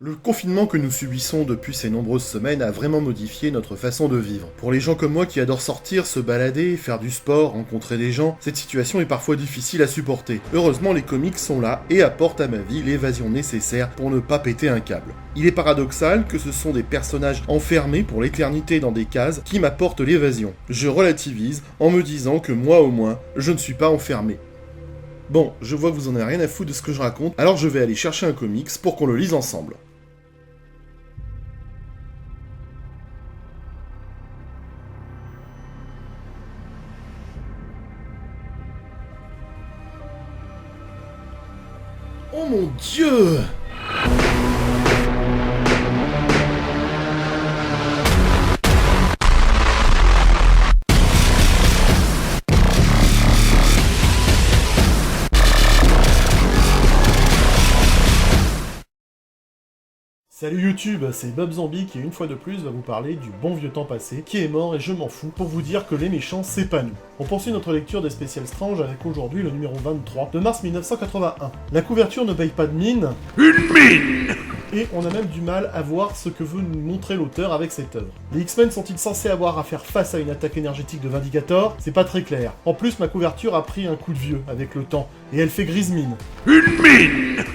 Le confinement que nous subissons depuis ces nombreuses semaines a vraiment modifié notre façon de vivre. Pour les gens comme moi qui adorent sortir, se balader, faire du sport, rencontrer des gens, cette situation est parfois difficile à supporter. Heureusement, les comics sont là et apportent à ma vie l'évasion nécessaire pour ne pas péter un câble. Il est paradoxal que ce sont des personnages enfermés pour l'éternité dans des cases qui m'apportent l'évasion. Je relativise en me disant que moi au moins, je ne suis pas enfermé. Bon, je vois que vous en avez rien à foutre de ce que je raconte, alors je vais aller chercher un comics pour qu'on le lise ensemble. Oh mon Dieu! Salut YouTube, c'est Bob Zombie qui une fois de plus va vous parler du bon vieux temps passé, qui est mort et je m'en fous, pour vous dire que les méchants c'est pas nous. On poursuit notre lecture des Special Strange avec aujourd'hui le numéro 23 de mars 1981. La couverture ne paye pas de mine. Une mine! Et on a même du mal à voir ce que veut nous montrer l'auteur avec cette œuvre. Les X-Men sont-ils censés avoir à faire face à une attaque énergétique de Vindicator? C'est pas très clair. En plus, ma couverture a pris un coup de vieux avec le temps, et elle fait grise mine. Une mine!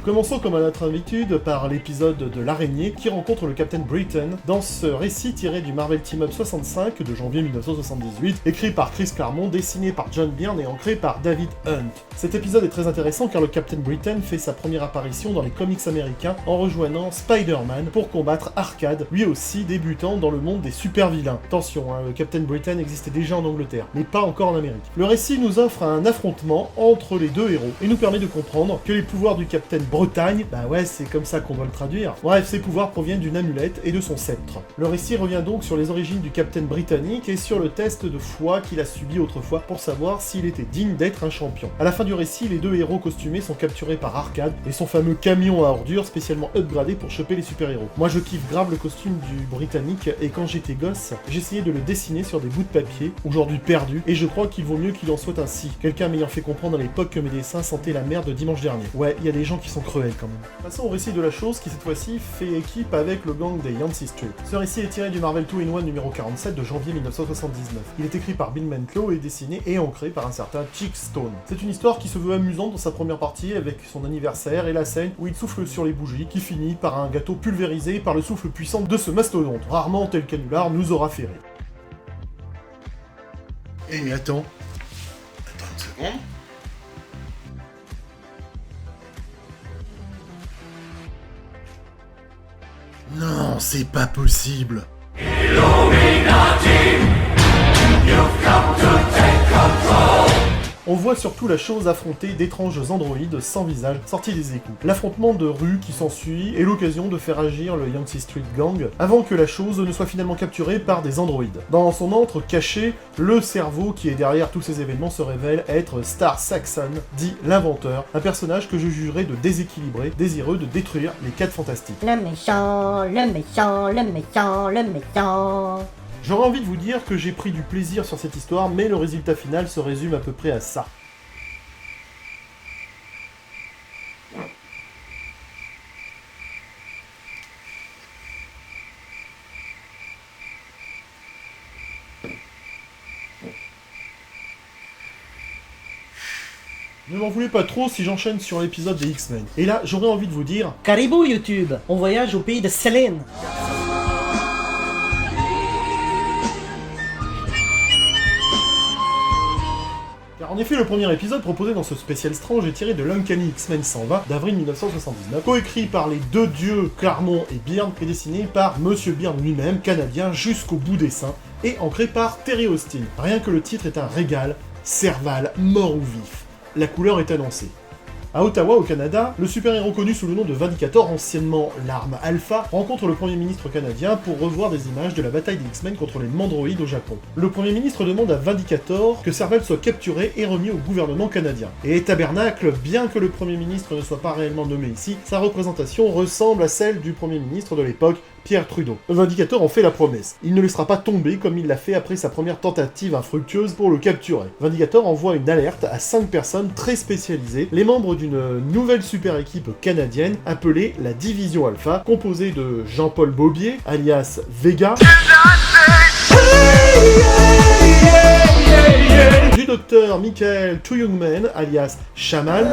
Commençons comme à notre habitude par l'épisode de l'araignée qui rencontre le Captain Britain dans ce récit tiré du Marvel Team-Up 65 de janvier 1978, écrit par Chris Claremont, dessiné par John Byrne et ancré par David Hunt. Cet épisode est très intéressant car le Captain Britain fait sa première apparition dans les comics américains en rejoignant Spider-Man pour combattre Arcade, lui aussi débutant dans le monde des super-vilains. Attention, le Captain Britain existait déjà en Angleterre, mais pas encore en Amérique. Le récit nous offre un affrontement entre les deux héros et nous permet de comprendre que les pouvoirs du Captain Bretagne, bah ouais, c'est comme ça qu'on doit le traduire. Bref, ses pouvoirs proviennent d'une amulette et de son sceptre. Le récit revient donc sur les origines du Captain britannique et sur le test de foi qu'il a subi autrefois pour savoir s'il était digne d'être un champion. À la fin du récit, les deux héros costumés sont capturés par Arcade et son fameux camion à ordures spécialement upgradé pour choper les super-héros. Moi je kiffe grave le costume du britannique et quand j'étais gosse, j'essayais de le dessiner sur des bouts de papier, aujourd'hui perdus, et je crois qu'il vaut mieux qu'il en soit ainsi. Quelqu'un m'ayant fait comprendre à l'époque que mes dessins sentaient la merde de dimanche dernier. Ouais, il y a des gens qui sont cruels quand même. Passons au récit de la chose qui cette fois-ci fait équipe avec le gang des Yancey Street. Ce récit est tiré du Marvel 2-in-1 numéro 47 de janvier 1979. Il est écrit par Bill Mantlo et dessiné et ancré par un certain Chick Stone. C'est une histoire qui se veut amusante dans sa première partie avec son anniversaire et la scène où il souffle sur les bougies qui finit par un gâteau pulvérisé par le souffle puissant de ce mastodonte. Rarement tel canular nous aura fait rire. Eh mais attends une seconde. Non, c'est pas possible. Illuminati, you've come to take control. On voit surtout la chose affronter d'étranges androïdes sans visage sortis des égouts. L'affrontement de rue qui s'ensuit est l'occasion de faire agir le Yancey Street Gang avant que la chose ne soit finalement capturée par des androïdes. Dans son antre caché, le cerveau qui est derrière tous ces événements se révèle être Star Saxon, dit l'inventeur, un personnage que je jugerais de déséquilibré, désireux de détruire les 4 fantastiques. Le méchant, le méchant, le méchant, le méchant. J'aurais envie de vous dire que j'ai pris du plaisir sur cette histoire, mais le résultat final se résume à peu près à ça. Ne m'en voulez pas trop si j'enchaîne sur l'épisode des X-Men. Et là, j'aurais envie de vous dire... Caribou YouTube, on voyage au pays de Céline. Car en effet, le premier épisode proposé dans ce spécial Strange est tiré de l'Uncanny X-Men 120 d'avril 1979, coécrit par les deux dieux Claremont et Byrne, et dessiné par Monsieur Byrne lui-même, canadien jusqu'au bout des seins, et ancré par Terry Austin. Rien que le titre est un régal, Serval, mort ou vif. La couleur est annoncée. À Ottawa, au Canada, le super-héros connu sous le nom de Vindicator, anciennement l'arme Alpha, rencontre le Premier ministre canadien pour revoir des images de la bataille des X-Men contre les mandroïdes au Japon. Le Premier ministre demande à Vindicator que Serval soit capturé et remis au gouvernement canadien. Et tabernacle, bien que le Premier ministre ne soit pas réellement nommé ici, sa représentation ressemble à celle du Premier ministre de l'époque, Pierre Trudeau. Vindicator en fait la promesse. Il ne laissera pas tomber comme il l'a fait après sa première tentative infructueuse pour le capturer. Vindicator envoie une alerte à 5 personnes très spécialisées, les membres d'une nouvelle super équipe canadienne appelée la Division Alpha, composée de Jean-Paul Bobier, alias Vega, du docteur Michael Tuyungmen, alias Shaman,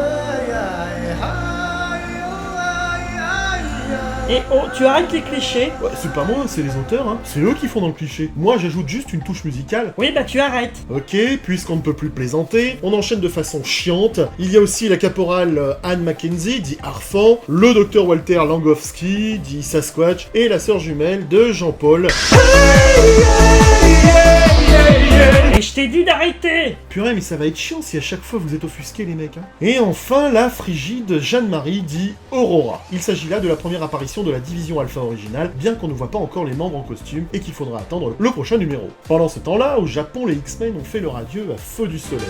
Et oh, tu arrêtes les clichés? ouais, c'est pas moi, c'est les auteurs, hein. C'est eux qui font dans le cliché. Moi, j'ajoute juste une touche musicale. Oui, bah tu arrêtes. Ok, puisqu'on ne peut plus plaisanter, on enchaîne de façon chiante. Il y a aussi la caporale Anne Mackenzie, dit Arfan, le docteur Walter Langowski, dit Sasquatch, et la sœur jumelle de Jean-Paul. Et je t'ai dit d'arrêter. Purée, mais ça va être chiant si à chaque fois vous êtes offusqués, les mecs. Hein. Et enfin, la frigide Jeanne-Marie, dit Aurora. Il s'agit là de la première apparition de la division Alpha originale, bien qu'on ne voit pas encore les membres en costume et qu'il faudra attendre le prochain numéro. Pendant ce temps-là, au Japon, les X-Men ont fait leur adieu à feu du soleil.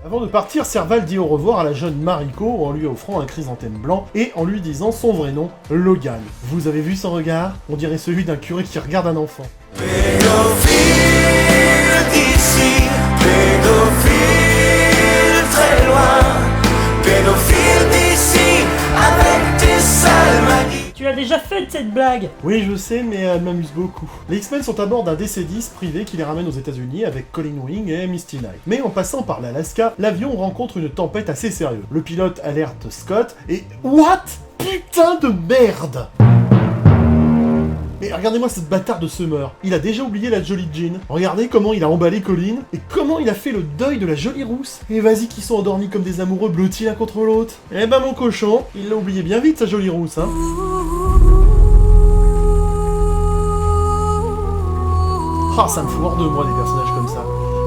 Avant de partir, Serval dit au revoir à la jeune Mariko en lui offrant un chrysanthème blanc et en lui disant son vrai nom, Logan. Vous avez vu son regard? On dirait celui d'un curé qui regarde un enfant. Pédophile d'ici, pédophile très loin, pédophile d'ici, avec tes sales manies. Tu as déjà fait cette blague. Oui, je sais, mais elle m'amuse beaucoup. Les X-Men sont à bord d'un DC-10 privé qui les ramène aux États-Unis avec Colin Wing et Misty Knight. Mais en passant par l'Alaska, l'avion rencontre une tempête assez sérieuse. Le pilote alerte Scott et... What? Putain de merde! Mais regardez-moi cette bâtarde de Summer. Il a déjà oublié la jolie Jean. Regardez comment il a emballé Colin et comment il a fait le deuil de la jolie rousse. Et vas-y qu'ils sont endormis comme des amoureux blottis l'un contre l'autre. Eh ben mon cochon, il l'a oublié bien vite sa jolie rousse, hein. Ah, ça me fout hors de moi des personnages comme ça.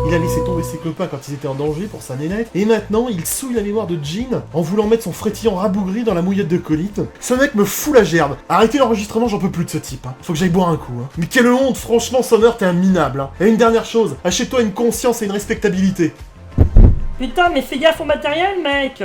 Il a laissé tomber ses copains quand ils étaient en danger pour sa nénette, et maintenant il souille la mémoire de Jean en voulant mettre son frétillant rabougri dans la mouillette de Colin. Ce mec me fout la gerbe. Arrêtez l'enregistrement, j'en peux plus de ce type. Hein. Faut que j'aille boire un coup. Hein. Mais quelle honte, franchement, Summer, t'es un minable. Hein. Et une dernière chose, achète-toi une conscience et une respectabilité. Putain, mais fais gaffe au matériel, mec.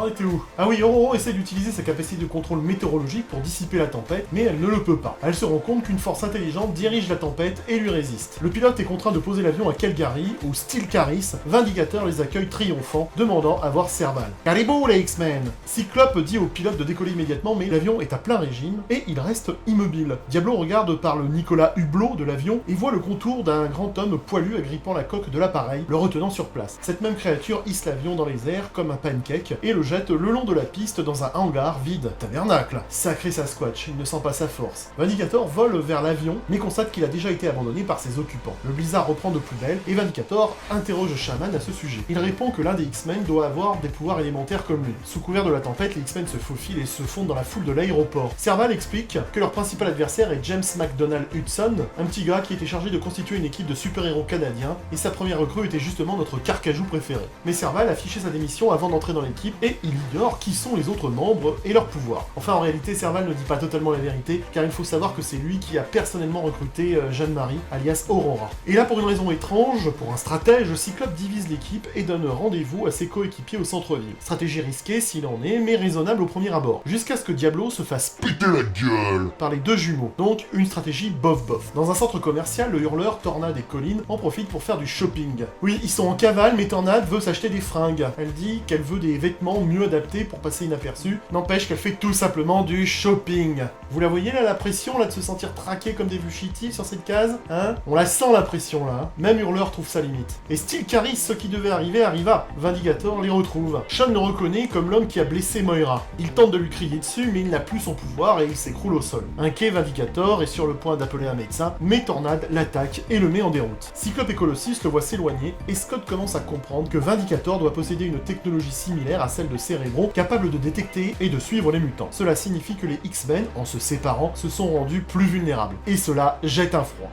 On était où? Ah oui, Aurora essaie d'utiliser sa capacité de contrôle météorologique pour dissiper la tempête, mais elle ne le peut pas. Elle se rend compte qu'une force intelligente dirige la tempête et lui résiste. Le pilote est contraint de poser l'avion à Calgary, où Steel Caris, Vindicator, les accueille triomphant, demandant à voir Serval. Caribou les X-Men! Cyclope dit au pilote de décoller immédiatement, mais l'avion est à plein régime, et il reste immobile. Diablo regarde par le Nicolas Hublot de l'avion, et voit le contour d'un grand homme poilu agrippant la coque de l'appareil, le retenant sur place. Cette même créature hisse l'avion dans les airs comme un pancake, et le jette le long de la piste dans un hangar vide. Tabernacle. Sacré Sasquatch, il ne sent pas sa force. Vindicator vole vers l'avion, mais constate qu'il a déjà été abandonné par ses occupants. Le blizzard reprend de plus belle, et Vindicator interroge Shaman à ce sujet. Il répond que l'un des X-Men doit avoir des pouvoirs élémentaires comme lui. Sous couvert de la tempête, les X-Men se faufilent et se fondent dans la foule de l'aéroport. Serval explique que leur principal adversaire est James McDonald Hudson, un petit gars qui était chargé de constituer une équipe de super-héros canadiens, et sa première recrue était justement notre carcajou préféré. Mais Serval a affiché sa démission avant d'entrer dans l'équipe, et il ignore qui sont les autres membres et leurs pouvoirs. Enfin, en réalité, Serval ne dit pas totalement la vérité, car il faut savoir que c'est lui qui a personnellement recruté Jeanne-Marie, alias Aurora. Et là, pour une raison étrange, pour un stratège, Cyclope divise l'équipe et donne rendez-vous à ses coéquipiers au centre-ville. Stratégie risquée s'il en est, mais raisonnable au premier abord, jusqu'à ce que Diablo se fasse péter la gueule par les deux jumeaux. Donc, une stratégie bof-bof. Dans un centre commercial, le hurleur, Tornade et Colin en profitent pour faire du shopping. Oui, ils sont en cavale, mais Tornade veut s'acheter des fringues. Elle dit qu'elle veut des vêtements mieux adaptés pour passer inaperçue, n'empêche qu'elle fait tout simplement du shopping. Vous la voyez là, la pression là de se sentir traqué comme des vues chétives sur cette case? Hein? On la sent la pression là, hein? Même Hurleur trouve sa limite. Et Steel Caris, ce qui devait arriver, arriva. Vindicator les retrouve. Sean le reconnaît comme l'homme qui a blessé Moira. Il tente de lui crier dessus, mais il n'a plus son pouvoir et il s'écroule au sol. Inquiet, Vindicator est sur le point d'appeler un médecin, mais Tornade l'attaque et le met en déroute. Cyclope et Colossus le voient s'éloigner, et Scott commence à comprendre que Vindicator doit posséder une technologie similaire à celle de Cerebro, capable de détecter et de suivre les mutants. Cela signifie que les X-Men, en se séparant, se sont rendus plus vulnérables. Et cela jette un froid.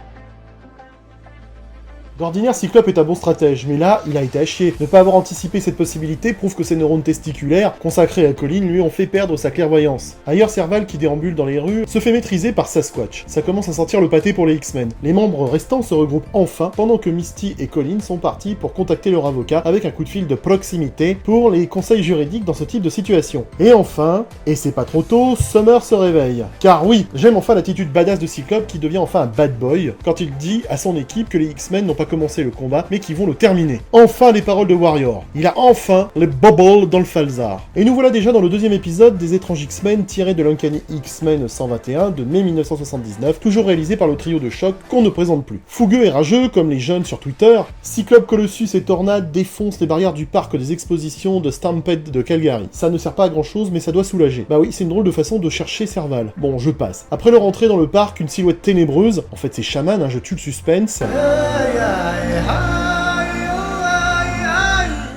D'ordinaire, Cyclope est un bon stratège, mais là, il a été à chier. Ne pas avoir anticipé cette possibilité prouve que ses neurones testiculaires, consacrés à Colin, lui ont fait perdre sa clairvoyance. Ailleurs, Serval, qui déambule dans les rues, se fait maîtriser par Sasquatch. Ça commence à sentir le pâté pour les X-Men. Les membres restants se regroupent enfin, pendant que Misty et Colin sont partis pour contacter leur avocat avec un coup de fil de proximité pour les conseils juridiques dans ce type de situation. Et enfin, et c'est pas trop tôt, Summer se réveille. Car oui, j'aime enfin l'attitude badass de Cyclope qui devient enfin un bad boy quand il dit à son équipe que les X-Men n'ont pas commencé le combat mais qu'ils vont le terminer. Enfin les paroles de Warrior. Il a enfin les bubbles dans le falzar. Et nous voilà déjà dans le deuxième épisode des Étranges X-Men tiré de l'Uncanny X-Men 121 de mai 1979, toujours réalisé par le trio de choc qu'on ne présente plus. Fougueux et rageux comme les jeunes sur Twitter, Cyclope, Colossus et Tornade défoncent les barrières du parc des expositions de Stampede de Calgary. Ça ne sert pas à grand chose mais ça doit soulager. Bah oui, c'est une drôle de façon de chercher Serval. Bon, je passe. Après leur entrée dans le parc, une silhouette ténébreuse, en fait c'est Shaman, hein, je tue le suspense.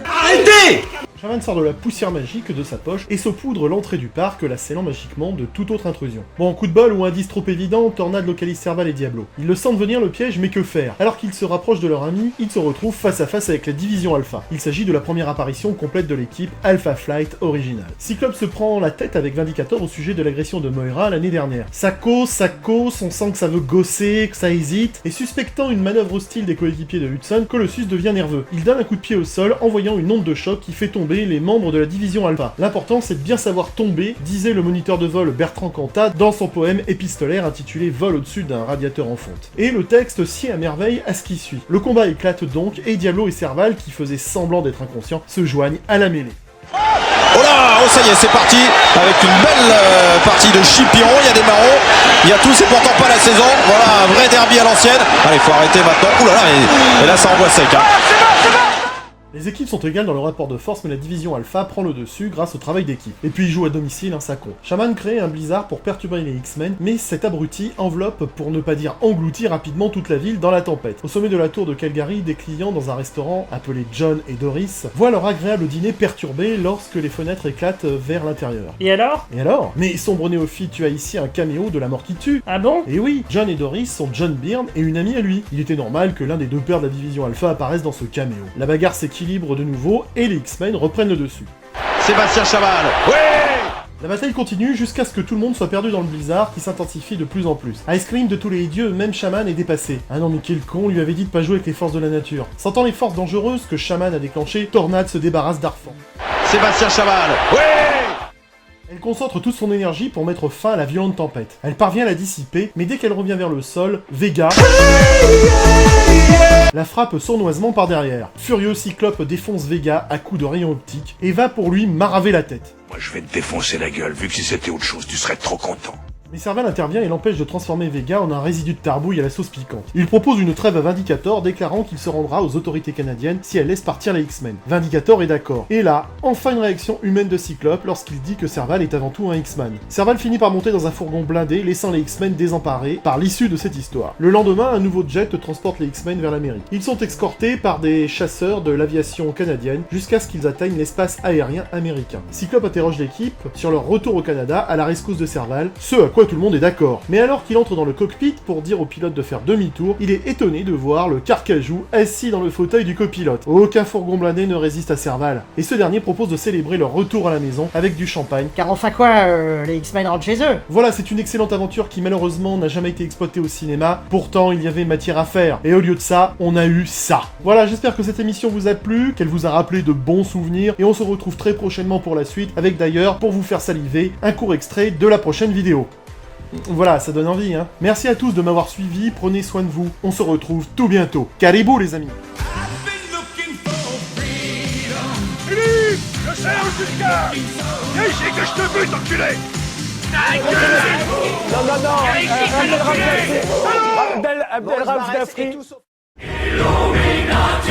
Arrêtez! Shaman sort de la poussière magique de sa poche et saupoudre l'entrée du parc, la scellant magiquement de toute autre intrusion. Bon, coup de bol ou indice trop évident, Tornade localise Serval et Diablo. Ils le sentent venir le piège, mais que faire? Alors qu'ils se rapprochent de leur ami, ils se retrouvent face à face avec la division Alpha. Il s'agit de la première apparition complète de l'équipe Alpha Flight originale. Cyclope se prend la tête avec Vindicator au sujet de l'agression de Moira l'année dernière. Ça cause, on sent que ça veut gosser, que ça hésite, et suspectant une manœuvre hostile des coéquipiers de Hudson, Colossus devient nerveux. Il donne un coup de pied au sol, envoyant une onde de choc qui fait tomber les membres de la division Alpha. L'important c'est de bien savoir tomber, disait le moniteur de vol Bertrand Cantat dans son poème épistolaire intitulé Vol au-dessus d'un radiateur en fonte. Et le texte sied à merveille à ce qui suit. Le combat éclate donc et Diablo et Serval, qui faisaient semblant d'être inconscients, se joignent à la mêlée. Oh là, oh ça y est, c'est parti, avec une belle partie de chipion, il y a des marrons, il y a tout, c'est pourtant pas la saison, voilà, un vrai derby à l'ancienne. Allez, faut arrêter maintenant, ouh là là, et là ça envoie sec, hein. Les équipes sont égales dans le rapport de force, mais la division Alpha prend le dessus grâce au travail d'équipe. Et puis il joue à domicile, ça con. Shaman crée un blizzard pour perturber les X-Men, mais cet abruti enveloppe, pour ne pas dire engloutit rapidement toute la ville dans la tempête. Au sommet de la tour de Calgary, des clients dans un restaurant appelé John et Doris voient leur agréable dîner perturbé lorsque les fenêtres éclatent vers l'intérieur. Et alors? Et alors? Mais sombre néophyte, tu as ici un caméo de la mort qui tue. Ah bon? Et oui, John et Doris sont John Byrne et une amie à lui. Il était normal que l'un des deux pères de la division Alpha apparaisse dans ce caméo. La bagarre s'équilibre de nouveau et les X-Men reprennent le dessus. Sébastien Chaval, ouais. La bataille continue jusqu'à ce que tout le monde soit perdu dans le blizzard qui s'intensifie de plus en plus. Ice Cream de tous les dieux, même Shaman est dépassé. Ah non mais quel con, lui avait dit de pas jouer avec les forces de la nature. Sentant les forces dangereuses que Shaman a déclenchées, Tornade se débarrasse d'Arfan. Sébastien Chaval, ouais. Elle concentre toute son énergie pour mettre fin à la violente tempête. Elle parvient à la dissiper, mais dès qu'elle revient vers le sol, Vega la frappe sournoisement par derrière. Furieux, Cyclope défonce Vega à coups de rayon optique et va pour lui maraver la tête. Moi je vais te défoncer la gueule, vu que si c'était autre chose, tu serais trop content. Mais Serval intervient et l'empêche de transformer Vega en un résidu de tarbouille à la sauce piquante. Il propose une trêve à Vindicator, déclarant qu'il se rendra aux autorités canadiennes si elle laisse partir les X-Men. Vindicator est d'accord. Et là, enfin une réaction humaine de Cyclope lorsqu'il dit que Serval est avant tout un X-Man. Serval finit par monter dans un fourgon blindé, laissant les X-Men désemparés par l'issue de cette histoire. Le lendemain, un nouveau jet transporte les X-Men vers l'Amérique. Ils sont escortés par des chasseurs de l'aviation canadienne jusqu'à ce qu'ils atteignent l'espace aérien américain. Cyclope interroge l'équipe sur leur retour au Canada à la rescousse de Serval, ce à quoi tout le monde est d'accord. Mais alors qu'il entre dans le cockpit pour dire au pilote de faire demi-tour, il est étonné de voir le carcajou assis dans le fauteuil du copilote. Aucun fourgon blindé ne résiste à Serval, et ce dernier propose de célébrer leur retour à la maison avec du champagne. Car enfin quoi, les X-Men rentrent chez eux. Voilà, c'est une excellente aventure qui malheureusement n'a jamais été exploitée au cinéma, pourtant il y avait matière à faire, et au lieu de ça, on a eu ça. Voilà, j'espère que cette émission vous a plu, qu'elle vous a rappelé de bons souvenirs, et on se retrouve très prochainement pour la suite, avec d'ailleurs, pour vous faire saliver, un court extrait de la prochaine vidéo. Voilà, ça donne envie, hein. Merci à tous de m'avoir suivi, prenez soin de vous, on se retrouve tout bientôt. Caribou les amis. Philippe, je serre jusqu'à... Viens ici que je te bute, enculé. Abdelrahman Dafri. Illuminati.